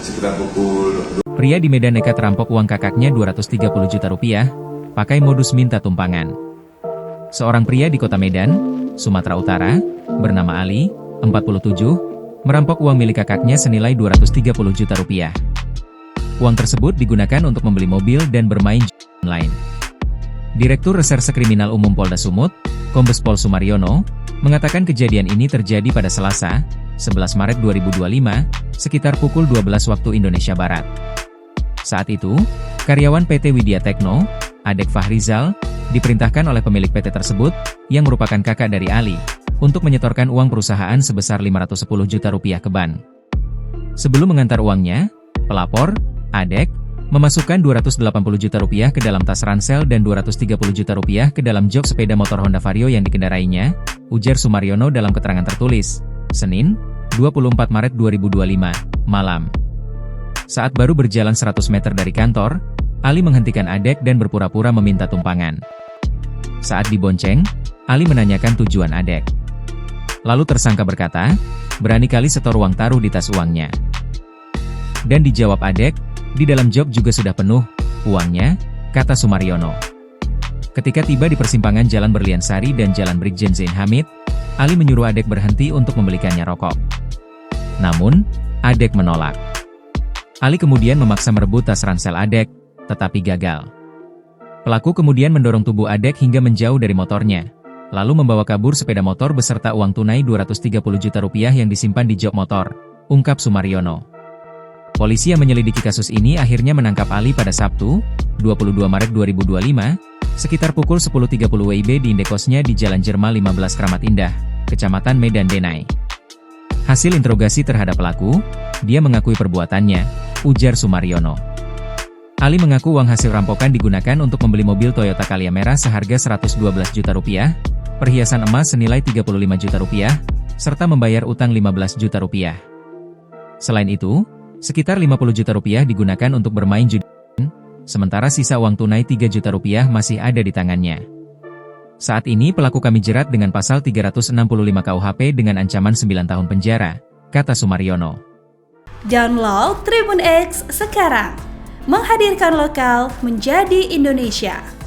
sekitar pukul. Pria di Medan nekat rampok uang kakaknya 230 juta rupiah, pakai modus minta tumpangan. Seorang pria di kota Medan, Sumatera Utara, bernama Ali, 47, merampok uang milik kakaknya senilai 230 juta rupiah. Uang tersebut digunakan untuk membeli mobil dan bermain online. Direktur Reserse Kriminal Umum Polda Sumut, Kombes Pol Sumaryono, mengatakan kejadian ini terjadi pada Selasa, 11 Maret 2025, sekitar pukul 12 waktu Indonesia Barat. Saat itu, karyawan PT Widya Tekno, Adek Fahrizal, diperintahkan oleh pemilik PT tersebut, yang merupakan kakak dari Ali, untuk menyetorkan uang perusahaan sebesar 510 juta rupiah ke bank. Sebelum mengantar uangnya, pelapor, Adek, memasukkan 280 juta rupiah ke dalam tas ransel dan 230 juta rupiah ke dalam jok sepeda motor Honda Vario yang dikendarainya, ujar Sumaryono dalam keterangan tertulis, Senin, 24 Maret 2025, malam. Saat baru berjalan 100 meter dari kantor, Ali menghentikan Adek dan berpura-pura meminta tumpangan. Saat dibonceng, Ali menanyakan tujuan Adek. Lalu tersangka berkata, berani kali setor uang taruh di tas uangnya. Dan dijawab Adek, di dalam jok juga sudah penuh, uangnya, kata Sumaryono. Ketika tiba di persimpangan Jalan Berliansari dan Jalan Brigjen Zain Hamid, Ali menyuruh Adek berhenti untuk membelikannya rokok. Namun, Adek menolak. Ali kemudian memaksa merebut tas ransel Adek, tetapi gagal. Pelaku kemudian mendorong tubuh Adek hingga menjauh dari motornya, lalu membawa kabur sepeda motor beserta uang tunai 230 juta rupiah yang disimpan di jok motor, ungkap Sumaryono. Polisi yang menyelidiki kasus ini akhirnya menangkap Ali pada Sabtu, 22 Maret 2025, sekitar pukul 10.30 WIB di indekosnya di Jalan Jerman 15 Kramat Indah, Kecamatan Medan Denai. Hasil interogasi terhadap pelaku, dia mengakui perbuatannya, ujar Sumaryono. Ali mengaku uang hasil rampokan digunakan untuk membeli mobil Toyota Calya merah seharga 112 juta rupiah, perhiasan emas senilai 35 juta rupiah, serta membayar utang 15 juta rupiah. Selain itu, sekitar 50 juta rupiah digunakan untuk bermain judi, sementara sisa uang tunai 3 juta rupiah masih ada di tangannya. Saat ini pelaku kami jerat dengan pasal 365 KUHP dengan ancaman 9 tahun penjara, kata Sumaryono. Download Tribun X sekarang, menghadirkan lokal menjadi Indonesia.